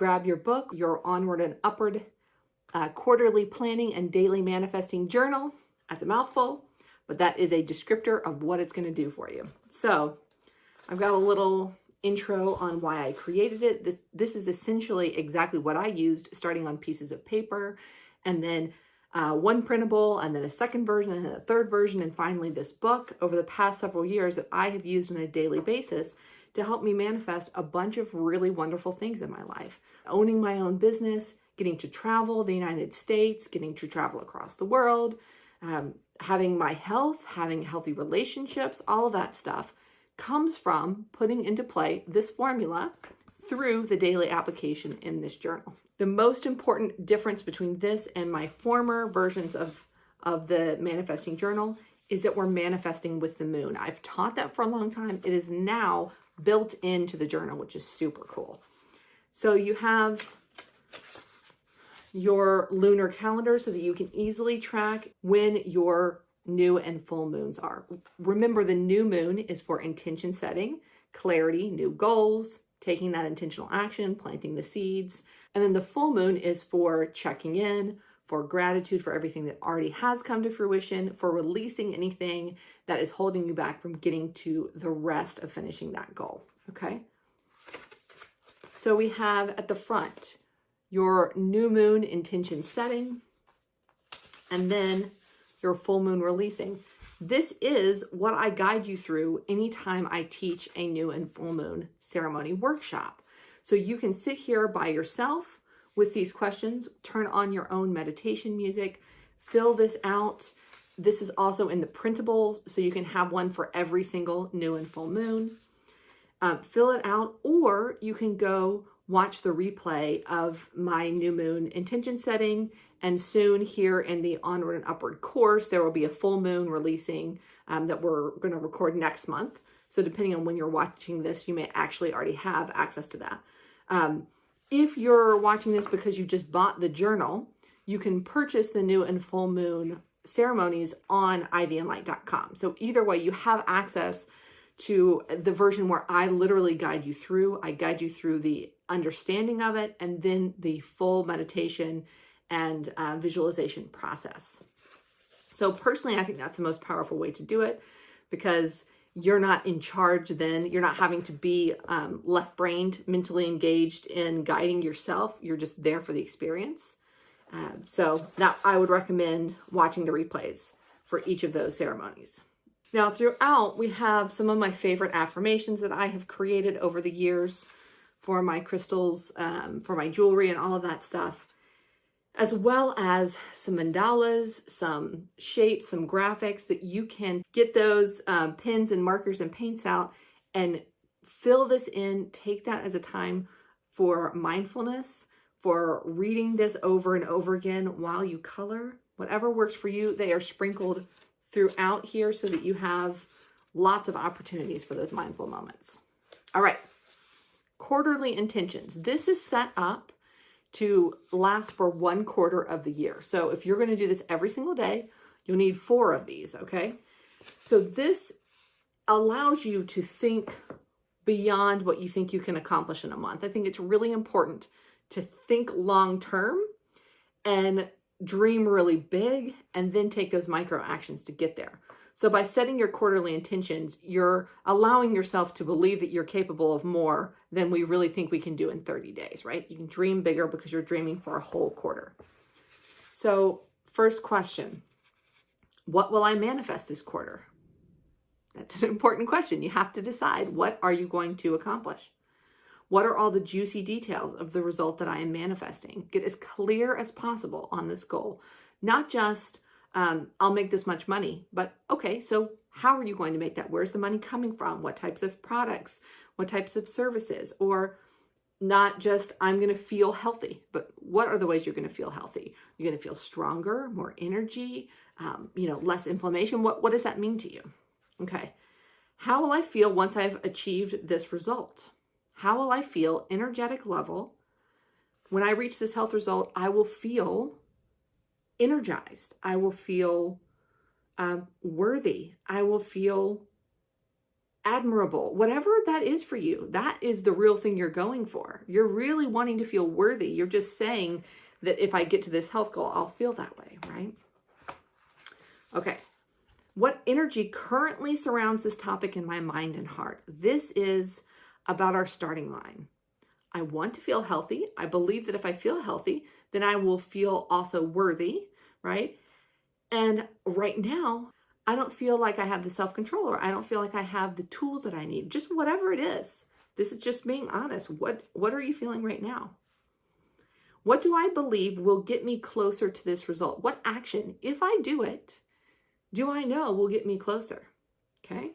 grab your book, your Onward and Upward Quarterly Planning and Daily Manifesting Journal. That's a mouthful, but that is a descriptor of what it's going to do for you. So I've got a little intro on why I created it. This is essentially exactly what I used, starting on pieces of paper, and then one printable, and then a second version, and then a third version, and finally this book over the past several years that I have used on a daily basis to help me manifest a bunch of really wonderful things in my life. Owning my own business, getting to travel the United States, getting to travel across the world, having my health, having healthy relationships, all of that stuff comes from putting into play this formula through the daily application in this journal. The most important difference between this and my former versions of the manifesting journal is that we're manifesting with the moon. I've taught that for a long time. It is now built into the journal, which is super cool. So you have your lunar calendar so that you can easily track when your new and full moons are. Remember, the new moon is for intention setting, clarity, new goals, taking that intentional action, planting the seeds. And then the full moon is for checking in, for gratitude for everything that already has come to fruition, for releasing anything that is holding you back from getting to the rest of finishing that goal, okay? So we have at the front your new moon intention setting, and then your full moon releasing. This is what I guide you through anytime I teach a new and full moon ceremony workshop. So you can sit here by yourself with these questions, turn on your own meditation music, fill this out. This is also in the printables, so you can have one for every single new and full moon. Fill it out, or you can go watch the replay of my new moon intention setting. And soon here in the Onward and Upward course, there will be a full moon releasing that we're going to record next month. So depending on when you're watching this, you may actually already have access to that. If you're watching this because you just bought the journal, you can purchase the new and full moon ceremonies on ivyandlight.com. So either way, you have access to the version where I literally guide you through. I guide you through the understanding of it and then the full meditation and visualization process. So personally, I think that's the most powerful way to do it, because you're not in charge then. You're not having to be left-brained, mentally engaged in guiding yourself. You're just there for the experience. So now I would recommend watching the replays for each of those ceremonies. Now throughout, we have some of my favorite affirmations that I have created over the years for my crystals, for my jewelry and all of that stuff, as well as some mandalas, some shapes, some graphics that you can get those pens and markers and paints out and fill this in. Take that as a time for mindfulness, for reading this over and over again while you color. Whatever works for you, they are sprinkled throughout here so that you have lots of opportunities for those mindful moments. All right, quarterly intentions. This is set up to last for 1 quarter of the year. So if you're going to do this every single day, you'll need 4 of these, okay? So this allows you to think beyond what you think you can accomplish in a month. I think it's really important to think long term and dream really big, and then take those micro actions to get there. So by setting your quarterly intentions, you're allowing yourself to believe that you're capable of more than we really think we can do in 30 days, right? You can dream bigger because you're dreaming for a whole quarter. So first question, what will I manifest this quarter? That's an important question. You have to decide, what are you going to accomplish? What are all the juicy details of the result that I am manifesting? Get as clear as possible on this goal. Not just, I'll make this much money, but okay, so how are you going to make that? Where's the money coming from? What types of products? What types of services? Or not just, I'm going to feel healthy, but what are the ways you're going to feel healthy? You're going to feel stronger, more energy, less inflammation. What does that mean to you? Okay. How will I feel once I've achieved this result? How will I feel energetic level? When I reach this health result, I will feel energized. I will feel worthy. I will feel admirable, whatever that is for you. That is the real thing you're going for. You're really wanting to feel worthy. You're just saying that if I get to this health goal, I'll feel that way, right? Okay. What energy currently surrounds this topic in my mind and heart? This is about our starting line. I want to feel healthy. I believe that if I feel healthy, then I will feel also worthy, right? And right now, I don't feel like I have the self-control, or I don't feel like I have the tools that I need. Just whatever it is. This is just being honest. What are you feeling right now? What do I believe will get me closer to this result? What action, if I do it, do I know will get me closer? Okay.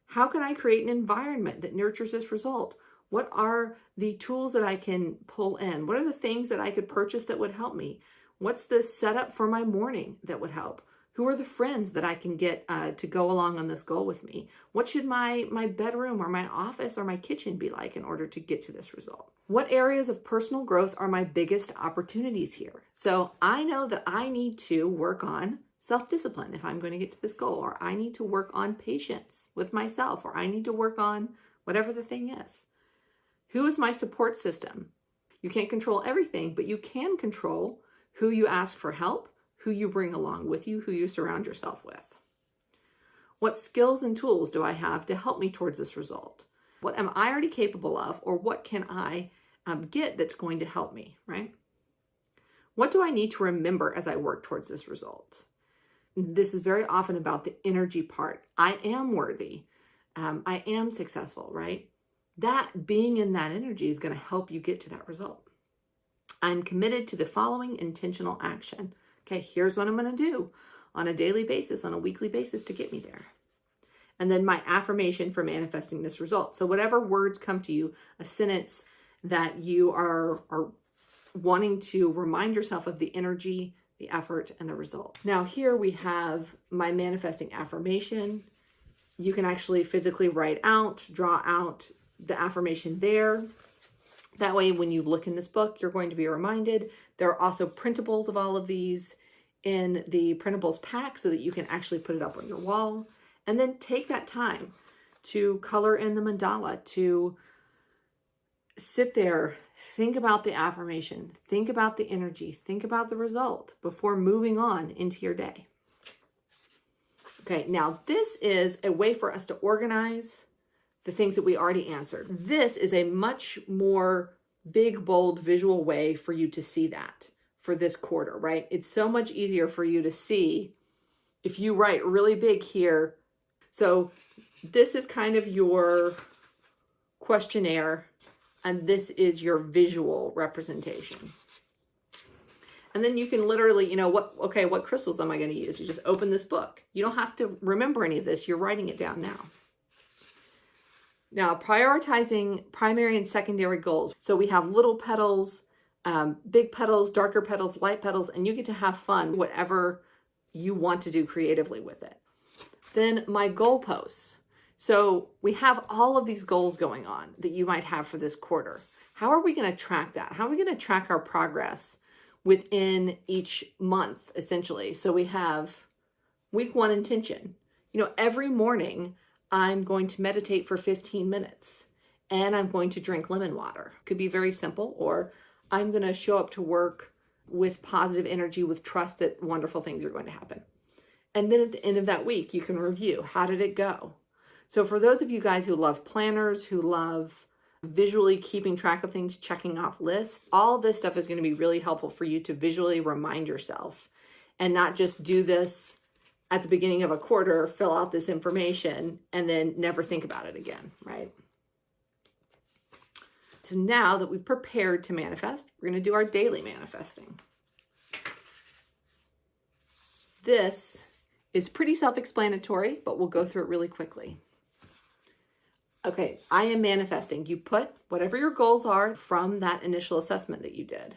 How can I create an environment that nurtures this result? What are the tools that I can pull in? What are the things that I could purchase that would help me? What's the setup for my morning that would help? Who are the friends that I can get to go along on this goal with me? What should my bedroom or my office or my kitchen be like in order to get to this result? What areas of personal growth are my biggest opportunities here? So I know that I need to work on self-discipline if I'm going to get to this goal, or I need to work on patience with myself, or I need to work on whatever the thing is. Who is my support system? You can't control everything, but you can control who you ask for help, who you bring along with you, who you surround yourself with. What skills and tools do I have to help me towards this result? What am I already capable of, or what can I get that's going to help me, right? What do I need to remember as I work towards this result? This is very often about the energy part. I am worthy. I am successful, right? That being in that energy is going to help you get to that result. I'm committed to the following intentional action. Okay, here's what I'm going to do on a daily basis, on a weekly basis to get me there. And then my affirmation for manifesting this result. So whatever words come to you, a sentence that you are wanting to remind yourself of the energy, the effort, and the result. Now here we have my manifesting affirmation. You can actually physically write out, draw out the affirmation there. That way, when you look in this book, you're going to be reminded. There are also printables of all of these in the printables pack so that you can actually put it up on your wall. And then take that time to color in the mandala, to sit there, think about the affirmation, think about the energy, think about the result before moving on into your day. Okay, now this is a way for us to organize the things that we already answered. This is a much more big, bold, visual way for you to see that for this quarter, right? It's so much easier for you to see if you write really big here. So this is kind of your questionnaire, and this is your visual representation. And then you can literally, what crystals am I going to use? You just open this book. You don't have to remember any of this. You're writing it down now. Now, prioritizing primary and secondary goals. So we have little petals, big petals, darker petals, light petals, and you get to have fun, whatever you want to do creatively with it. Then my goalposts. So we have all of these goals going on that you might have for this quarter. How are we going to track that? How are we going to track our progress within each month, essentially? So we have week 1 intention. Every morning I'm going to meditate for 15 minutes and I'm going to drink lemon water. Could be very simple, or I'm going to show up to work with positive energy, with trust that wonderful things are going to happen. And then at the end of that week, you can review, how did it go? So for those of you guys who love planners, who love visually keeping track of things, checking off lists, all this stuff is going to be really helpful for you to visually remind yourself and not just do this at the beginning of a quarter, fill out this information, and then never think about it again, right? So now that we've prepared to manifest, we're going to do our daily manifesting. This is pretty self-explanatory, but we'll go through it really quickly. Okay, I am manifesting. You put whatever your goals are from that initial assessment that you did.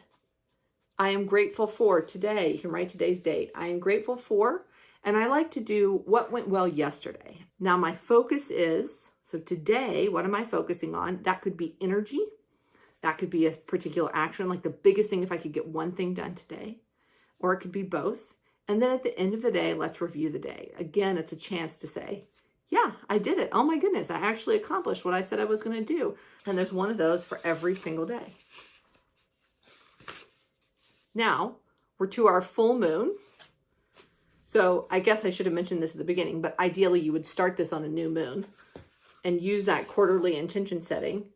I am grateful for today. You can write today's date. I am grateful for, and I like to do what went well yesterday. Now my focus is, so today, what am I focusing on? That could be energy. That could be a particular action, like the biggest thing if I could get one thing done today, or it could be both. And then at the end of the day, let's review the day. Again, it's a chance to say, yeah, I did it. Oh my goodness, I actually accomplished what I said I was going to do. And there's one of those for every single day. Now, we're to our full moon. So I guess I should have mentioned this at the beginning, but ideally you would start this on a new moon and use that quarterly intention setting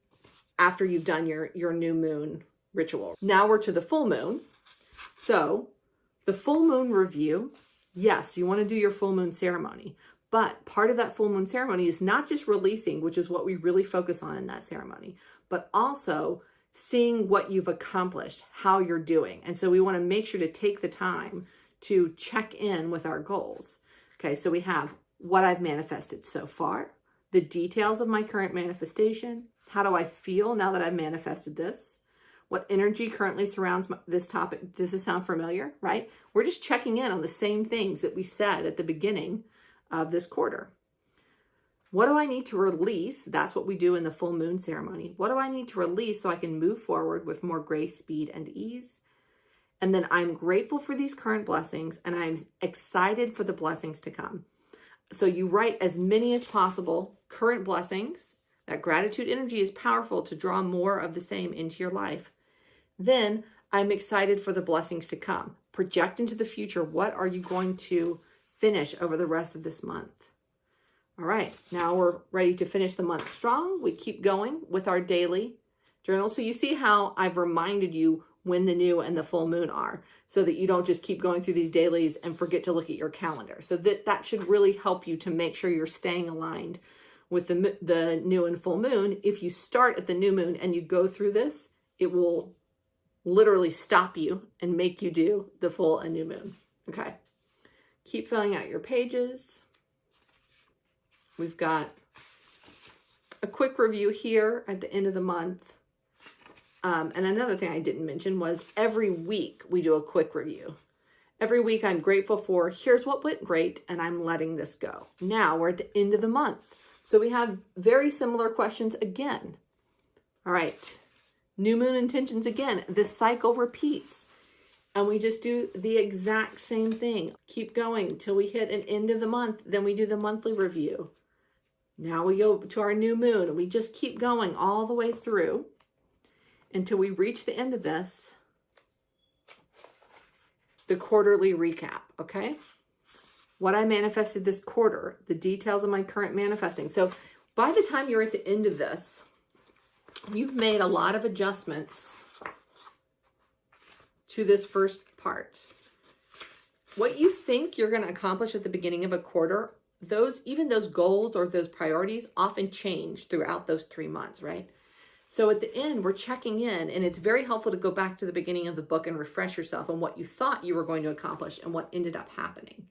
after you've done your new moon ritual. Now we're to the full moon. So the full moon review, yes, you want to do your full moon ceremony, but part of that full moon ceremony is not just releasing, which is what we really focus on in that ceremony, but also seeing what you've accomplished, how you're doing. And so we want to make sure to take the time to check in with our goals. Okay, so we have what I've manifested so far, the details of my current manifestation, how do I feel now that I've manifested this, what energy currently surrounds this topic. Does this sound familiar, right? We're just checking in on the same things that we said at the beginning of this quarter. What do I need to release? That's what we do in the full moon ceremony. What do I need to release so I can move forward with more grace, speed, and ease? And then I'm grateful for these current blessings and I'm excited for the blessings to come. So you write as many as possible current blessings. That gratitude energy is powerful to draw more of the same into your life. Then I'm excited for the blessings to come. Project into the future. What are you going to finish over the rest of this month? All right, now we're ready to finish the month strong. We keep going with our daily journal. So you see how I've reminded you when the new and the full moon are, so that you don't just keep going through these dailies and forget to look at your calendar. So that should really help you to make sure you're staying aligned with the new and full moon. If you start at the new moon and you go through this, it will literally stop you and make you do the full and new moon. Okay, keep filling out your pages. We've got a quick review here at the end of the month. And another thing I didn't mention was every week we do a quick review. Every week I'm grateful for, here's what went great, and I'm letting this go. Now we're at the end of the month. So we have very similar questions again. All right, new moon intentions again. This cycle repeats. And we just do the exact same thing. Keep going till we hit an end of the month. Then we do the monthly review. Now we go to our new moon and we just keep going all the way through until we reach the end of this, the quarterly recap, okay? What I manifested this quarter, the details of my current manifesting. So by the time you're at the end of this, you've made a lot of adjustments to this first part. What you think you're going to accomplish at the beginning of a quarter, even those goals or those priorities often change throughout those 3 months, right? So at the end, we're checking in, and it's very helpful to go back to the beginning of the book and refresh yourself on what you thought you were going to accomplish and what ended up happening.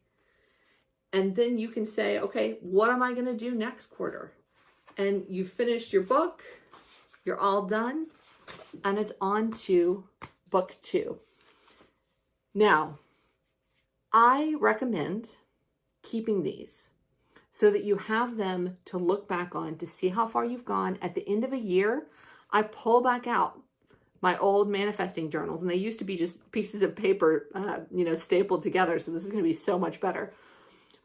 And then you can say, okay, what am I going to do next quarter? And you finished your book, you're all done, and it's on to book 2. Now, I recommend keeping these so that you have them to look back on to see how far you've gone. At the end of a year, I pull back out my old manifesting journals, and they used to be just pieces of paper, stapled together. So this is going to be so much better.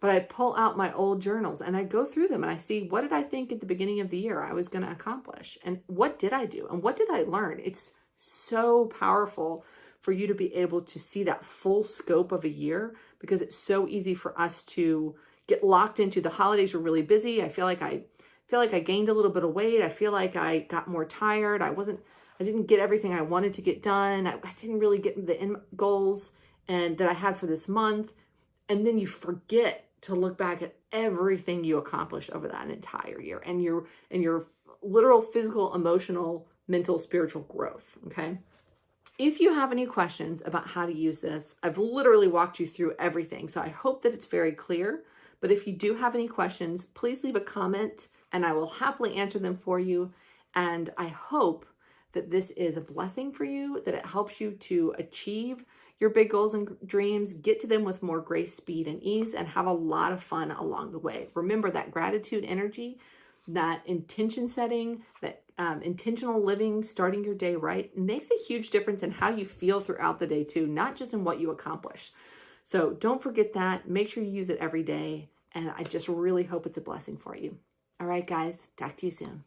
But I pull out my old journals and I go through them and I see, what did I think at the beginning of the year I was going to accomplish? And what did I do? And what did I learn? It's so powerful for you to be able to see that full scope of a year, because it's so easy for us to get locked into the holidays. Were really busy. I feel like I gained a little bit of weight. I feel like I got more tired. I didn't get everything I wanted to get done. I didn't really get the end goals and that I had for this month. And then you forget to look back at everything you accomplished over that entire year and your literal physical, emotional, mental, spiritual growth. Okay. If you have any questions about how to use this, I've literally walked you through everything. So I hope that it's very clear. But if you do have any questions, please leave a comment and I will happily answer them for you. And I hope that this is a blessing for you, that it helps you to achieve your big goals and dreams, get to them with more grace, speed, and ease, and have a lot of fun along the way. Remember that gratitude energy, that intention setting, that intentional living, starting your day right, makes a huge difference in how you feel throughout the day too, not just in what you accomplish. So don't forget that. Make sure you use it every day. And I just really hope it's a blessing for you. All right, guys, talk to you soon.